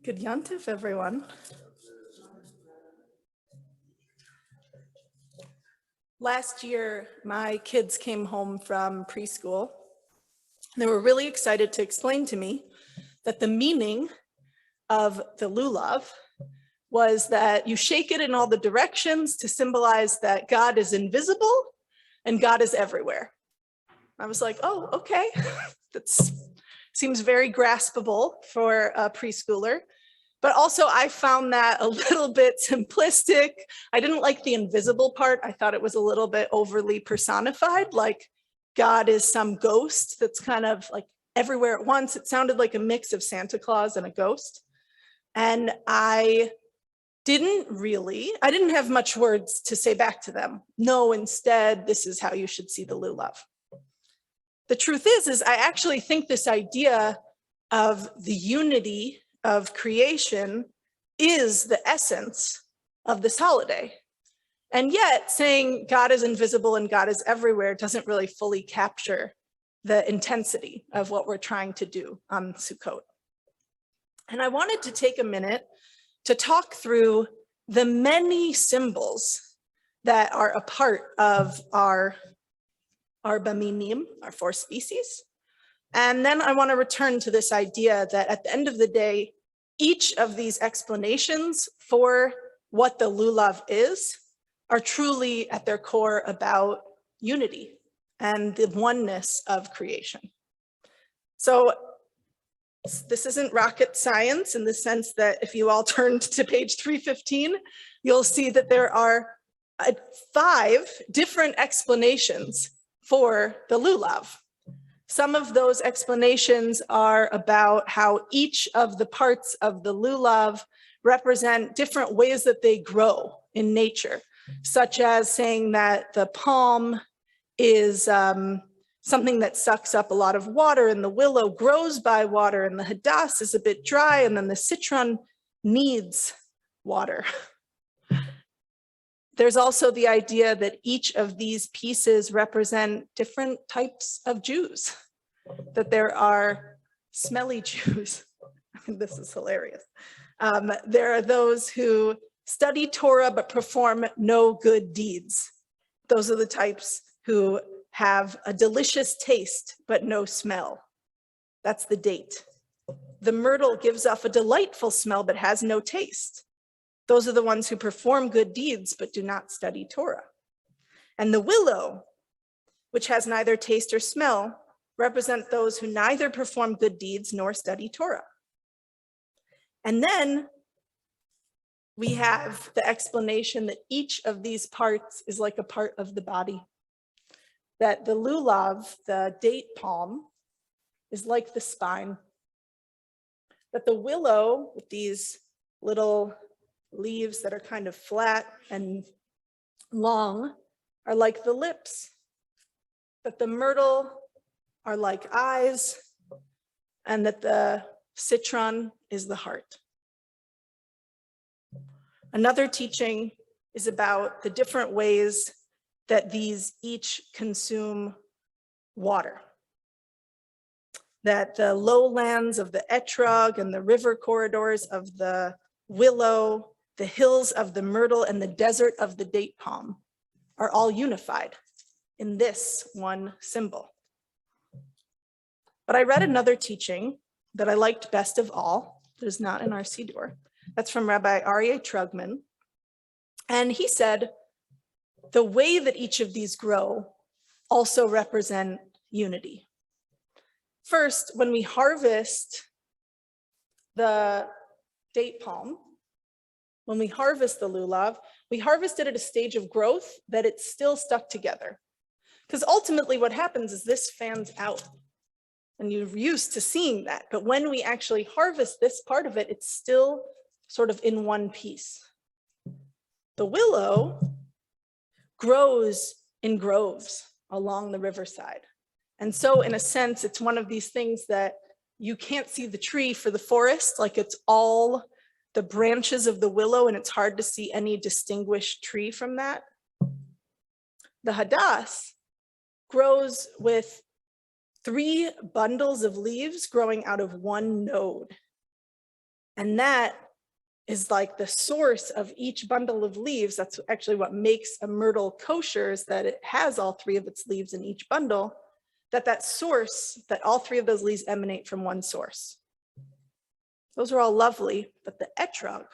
Good Yontif, everyone. Last year, my kids came home from preschool. They were really excited to explain to me that the meaning of the lulav was that you shake it in all the directions to symbolize that God is invisible and God is everywhere. I was like, oh, okay. That seems very graspable for a preschooler. But also I found that a little bit simplistic. I didn't like the invisible part. I thought it was a little bit overly personified, like God is some ghost that's kind of like everywhere at once. It sounded like a mix of Santa Claus and a ghost. And I didn't have much words to say back to them. No, instead, this is how you should see the lulav. The truth is I actually think this idea of the unity of creation is the essence of this holiday. And yet saying God is invisible and God is everywhere doesn't really fully capture the intensity of what we're trying to do on Sukkot. And I wanted to take a minute to talk through the many symbols that are a part of our baminim, our four species. And then I want to return to this idea that at the end of the day, each of these explanations for what the lulav is are truly at their core about unity and the oneness of creation. So this isn't rocket science in the sense that if you all turned to page 315, you'll see that there are 5 different explanations for the lulav. Some of those explanations are about how each of the parts of the lulav represent different ways that they grow in nature, such as saying that the palm is something that sucks up a lot of water, and the willow grows by water, and the hadass is a bit dry, and then the citron needs water. There's also the idea that each of these pieces represent different types of Jews, that there are smelly Jews. This is hilarious. There are those who study Torah but perform no good deeds. Those are the types who have a delicious taste but no smell. That's the date. The myrtle gives off a delightful smell but has no taste. Those are the ones who perform good deeds but do not study Torah. And the willow, which has neither taste or smell, represent those who neither perform good deeds nor study Torah. And then we have the explanation that each of these parts is like a part of the body. That the lulav, the date palm, is like the spine. That the willow, with these little leaves that are kind of flat and long, are like the lips. That the myrtle are like eyes, and that the citron is the heart. Another teaching is about the different ways that these each consume water. That the lowlands of the etrog and the river corridors of the willow, the hills of the myrtle, and the desert of the date palm are all unified in this one symbol. But I read another teaching that I liked best of all, that is not in our Siddur. That's from Rabbi Aryeh Trugman. And he said, the way that each of these grow also represent unity. First, when we harvest the date palm, when we harvest the lulav, we harvest it at a stage of growth that it's still stuck together. Because ultimately what happens is this fans out. And you're used to seeing that. But when we actually harvest this part of it, it's still sort of in one piece. The willow grows in groves along the riverside. And so in a sense, it's one of these things that you can't see the tree for the forest, like it's all the branches of the willow and it's hard to see any distinguished tree from that. The hadass grows with 3 bundles of leaves growing out of one node. And that is like the source of each bundle of leaves. That's actually what makes a myrtle kosher, is that it has all 3 of its leaves in each bundle, that source, that all 3 of those leaves emanate from one source. Those are all lovely, but the etrog,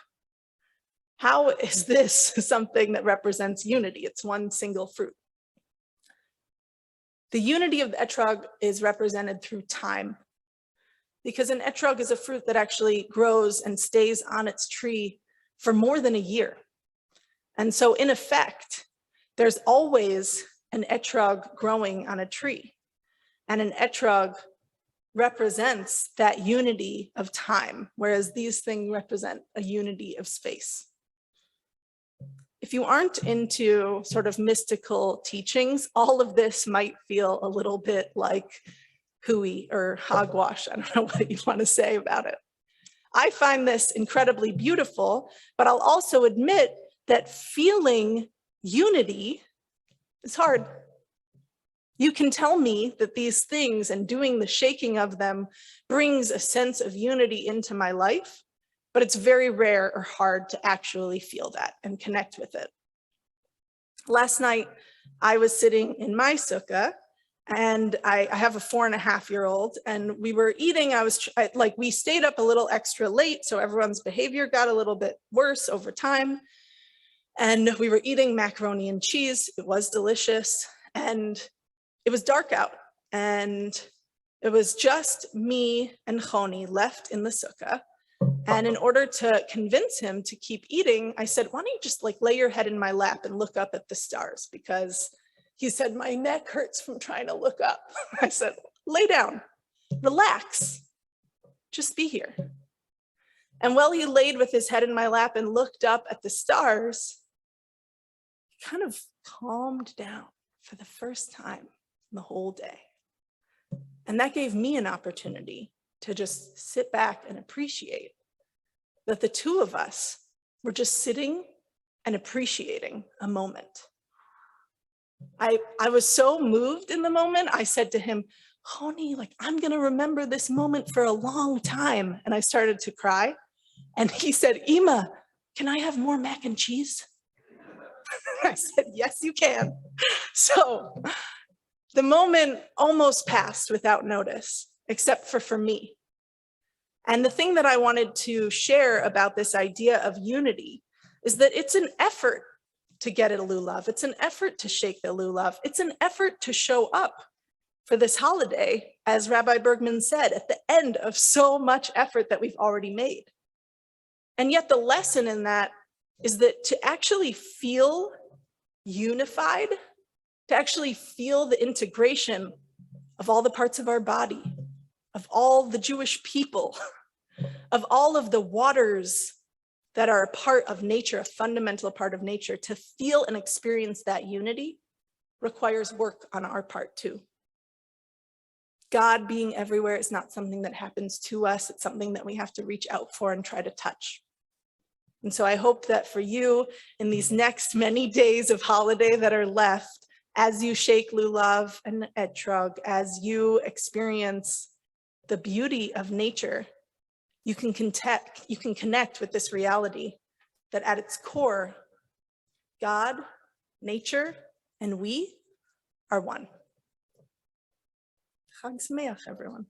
how is this something that represents unity? It's one single fruit. The unity of the etrog is represented through time, because an etrog is a fruit that actually grows and stays on its tree for more than a year. And so in effect, there's always an etrog growing on a tree. And an etrog represents that unity of time, whereas these things represent a unity of space. If you aren't into sort of mystical teachings, all of this might feel a little bit like hooey or hogwash. I don't know what you want to say about it. I find this incredibly beautiful, but I'll also admit that feeling unity is hard. You can tell me that these things and doing the shaking of them brings a sense of unity into my life, but it's very rare or hard to actually feel that and connect with it. Last night, I was sitting in my sukkah, and I have a 4.5-year-old, and we were eating. We stayed up a little extra late, so everyone's behavior got a little bit worse over time. And we were eating macaroni and cheese. It was delicious, and it was dark out, and it was just me and Choni left in the sukkah. And in order to convince him to keep eating, I said, why don't you just lay your head in my lap and look up at the stars? Because he said, my neck hurts from trying to look up. I said, lay down, relax, just be here. And while he laid with his head in my lap and looked up at the stars, he kind of calmed down for the first time in the whole day. And that gave me an opportunity to just sit back and appreciate that the 2 of us were just sitting and appreciating a moment. I was so moved in the moment. I said to him, Choni, I'm going to remember this moment for a long time. And I started to cry. And he said, Ima, can I have more mac and cheese? I said, yes, you can. So the moment almost passed without notice, except for me. And the thing that I wanted to share about this idea of unity is that it's an effort to get a lulav. It's an effort to shake the lulav. It's an effort to show up for this holiday, as Rabbi Bergman said, at the end of so much effort that we've already made. And yet the lesson in that is that to actually feel unified, to actually feel the integration of all the parts of our body, of all the Jewish people, of all of the waters that are a part of nature, a fundamental part of nature, to feel and experience that unity requires work on our part too. God being everywhere is not something that happens to us. It's something that we have to reach out for and try to touch. And so I hope that for you in these next many days of holiday that are left, as you shake lulav and etrog, as you experience the beauty of nature, you can connect with this reality that at its core, God, nature, and we are one. Chag Sameach, everyone.